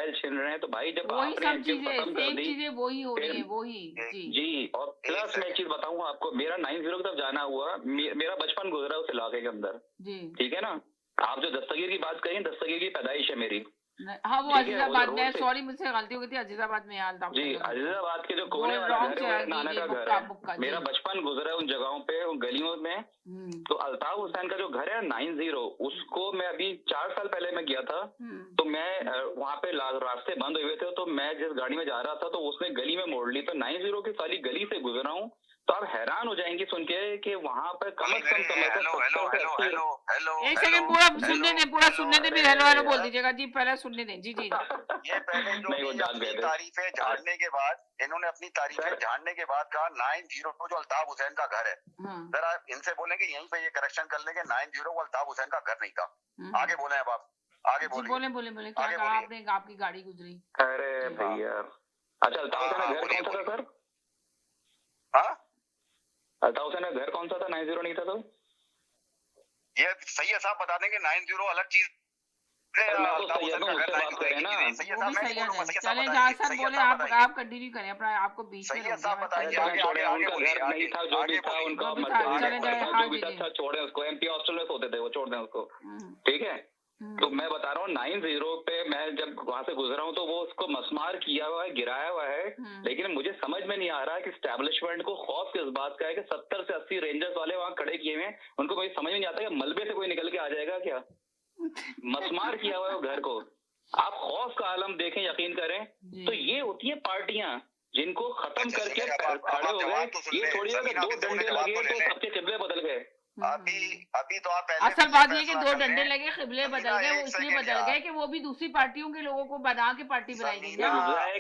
Mobile छीन रहे हैं। तो भाई जब वही आपने सब एक चीज चीजें खत्म कर सेम दी, चीजें वही हो रही है, वही जी। और प्लस मैं एक चीज बताऊँ आपको, मेरा 9-0 की तरफ जाना हुआ, मेरा बचपन गुजरा उस इलाके के अंदर, ठीक है ना। आप जो दस्तगीर की बात करें, दस्तगीर की पैदाइश है मेरी। हाँ वो अजीजाबाद में, सॉरी मुझसे गलती हो गई थी, अजीजाबाद में हाल था जी। अजीजाबाद के जो कोने वाला घर है, नाना का घर है, मेरा बचपन गुजरा उन जगहों पे, उन गलियों में। तो अल्ताफ हुसैन का जो घर है 9-0, उसको मैं अभी 4 साल पहले मैं गया था। तो मैं वहाँ पे रास्ते बंद हुए थे, तो मैं जिस गाड़ी में जा रहा था तो उसने गली में मोड़ ली। तो 9-0 की सारी गली से गुजरा हूँ। तो आप हैरान हो जाएंगे सुन के कि वहाँ पर कम से कम समय एक सेकंड पूरा सुनने दें, पूरा सुनने दें, फिर हेलो हेलो बोल दीजिएगा जी, पहले सुनने दें जी। ये पहले जो अपनी तारीफें झाड़ने के बाद, इन्होंने अपनी तारीफें झाड़ने के बाद कहा 9-0 जो अल्ताफ हुसैन का घर है, जरा इनसे बोलेंगे यहीं पे ये करेक्शन कर लेंगे, 9-0 वो अल्ताफ हुसैन का घर नहीं था। आगे बोले अब आप, आगे बोले क्या कहा आपने, आपकी गाड़ी गुजरी। अरे भैया, अच्छा अल्ताफ हुसैन का घर कौन सा था सर? हाँ, अल्ताफ हुसैन का घर कौन सा था? 9-0 नहीं था तो ये सही है साहब बता देंगे। 9-0 अलग चीज, चले जहाँ सर बोले आप कंटिन्यू करें अपना, आपको बीच में छोड़े उसको, एमपी हॉस्टल में सोते थे वो, छोड़ दें उसको, ठीक है। तो मैं बता रहा हूँ 9-0 पे मैं जब वहां से गुजरा हूँ तो वो उसको मसमार किया हुआ है, गिराया हुआ है। लेकिन मुझे समझ में नहीं आ रहा कि स्टैब्लिशमेंट को खौफ किस बात का है कि 70 से 80 रेंजर्स वाले वहाँ खड़े किए हुए हैं। उनको कोई समझ में नहीं आता कि मलबे से कोई निकल के आ जाएगा क्या। मसमार किया हुआ है घर को। आप खौफ का आलम देखें, यकीन करें। तो ये होती है पार्टियां जिनको खत्म करके खड़े हो गए। ये थोड़ी देर 2 डंडे लगे तो सबके किबले बदल गए। अभी तो आप असल बात ये कि 2 डंडे लगे, किबले बदल गए। वो इसलिए बदल गए कि वो भी दूसरी पार्टियों के लोगों को बना के पार्टी बनाई गई ना।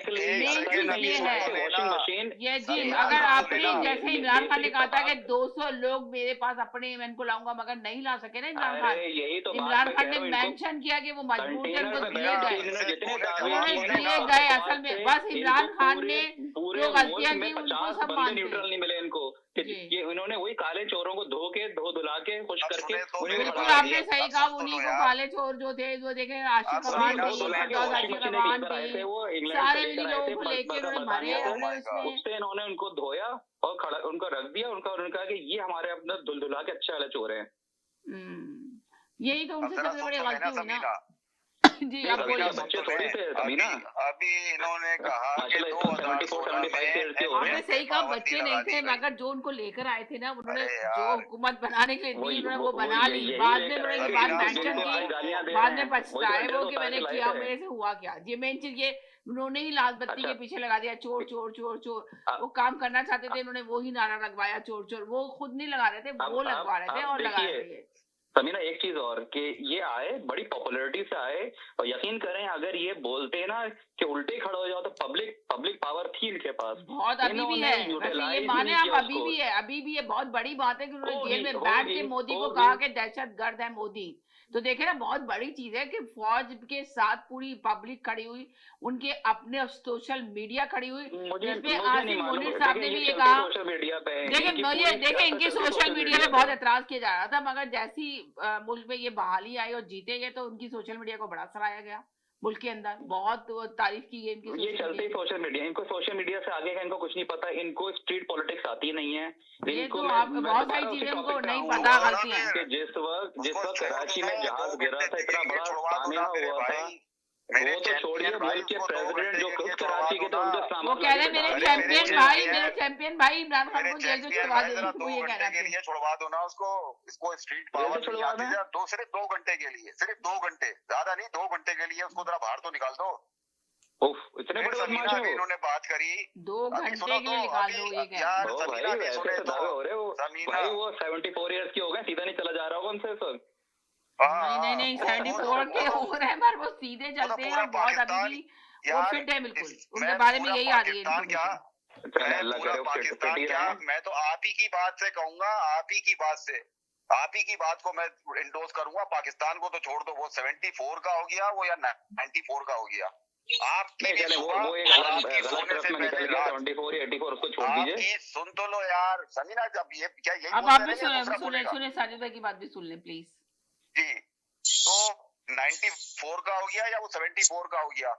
मेन चीज ये है ये जी। अगर आपने जैसे इमरान खान ने कहा था कि 200 लोग मेरे पास अपने मैं इनको लाऊंगा, मगर नहीं ला सके ना इमरान खान। इमरान खान ने मेंशन किया कि वो मजबूर थे, उनको दिए गए असल में। बस इमरान खान ने जो गलतियां की उनको सब मानते हैं। न्यूट्रल नहीं मिले इनको, ये उन्होंने वही काले चोरों को धुला के खुश करके। बिल्कुल आपने सही कहा, उन्हीं को काले चोर जो थे वो देखे आशिक अफगान थी, सारे लोगों को लेके उन्होंने भरे, उससे इन्होंने उनको धोया और खड़ा उनको रख दिया। उन्होंने कहा कि ये हमारे अपना धुला के अच्छे वाले चोर हैं। यही तो उनसे सबसे बड़ी गलती हुई ना जी। आप बोलिए, बच्चे थोड़ी थे समीना। अभी इन्होंने कहा आपने सही कहा, बच्चे नहीं थे, मगर जो उनको लेकर आए थे ना, उन्होंने जो हुकूमत बनाने के लिए दी उन्होंने वो बना ली। बाद में उन्होंने ये बात मेंशन की, बाद में पछताए वो कि मैंने किया, मेरे से हुआ क्या। ये मेन चीज ये उन्होंने ही लाल बत्ती के पीछे लगा दिया, चोर चोर चोर चोर। वो काम करना चाहते थे, उन्होंने वो ही नारा लगवाया चोर चोर। वो खुद नहीं लगा रहे थे, वो लगवा रहे थे और लगा रहे थे। समीना एक चीज और कि ये आए बड़ी पॉपुलैरिटी से आए, और यकीन करें अगर ये बोलते ना कि उल्टे खड़े हो जाओ तो पब्लिक पावर थी इनके पास बहुत। अभी भी है वैसे, ये माने आप, अभी भी है। बहुत बड़ी बात है कि उन्होंने जेल में बैठ के मोदी को कहा कि दहशतगर्द है मोदी। तो देखे ना, बहुत बड़ी चीज है कि फौज के साथ पूरी पब्लिक खड़ी हुई, उनके अपने सोशल मीडिया खड़ी हुई, जिसपे आसिम मुनीर साहब ने भी ये कहा। देखे इनके सोशल मीडिया पे बहुत एतराज किया जा रहा था, मगर जैसी मुल्क में ये बहाली आई और जीते गए तो उनकी सोशल मीडिया को बड़ा सराहा गया। मुल्क के अंदर बहुत तारीफ की गई इनकी। ये चलते ही सोशल मीडिया, इनको सोशल मीडिया से आगे का इनको कुछ नहीं पता। इनको स्ट्रीट पॉलिटिक्स आती नहीं है। इनको बहुत सारी चीजें इनको नहीं पता, गलतियां हैं। जिस वक्त कराची में जहाज गिरा था, इतना बड़ा तानेहा हुआ था, वो तो छोड़िए, मुल्क के प्रेसिडेंट जो खुद कराची के थे उनके वो कह रहे मेरे चैंपियन भाई इमरान खान को जेल से छुड़वा दे। वो ये कह रहा है छुड़वा दो ना उसको, इसको स्ट्रीट पावर सिर्फ 2 घंटे के लिए, सिर्फ 2 घंटे, ज्यादा नहीं, 2 घंटे के लिए उसको जरा बाहर तो निकाल दो। इतने बड़े बदमाश हैं। इन्होंने बात करी 2 घंटे के लिए निकाल दो, ये कह यार भाई ऐसे दावे हो रहे हो भाई, वो 74 इयर्स के हो गए, सीधा नहीं चला जा रहा होगा उनसे सर। नहीं 74 के हो रहे हैं, पर वो सीधे चलते हैं, बहुत अभी भी वो फिट है बिल्कुल। उनके बारे में यही आ रही है पाकिस्तान क्या। मैं तो आप ही की बात से कहूंगा, आप ही की बात को मैं इंडोर्स करूंगा। पाकिस्तान को तो छोड़ दो, वो 74 का हो गया वो, या 94 का हो गया। सुन तो लो यार समीना, जब ये क्या यही अब आप भी सुने साजिद भाई की बात भी सुन ले प्लीज जी। तो 94 का हो गया या वो 74 का हो गया,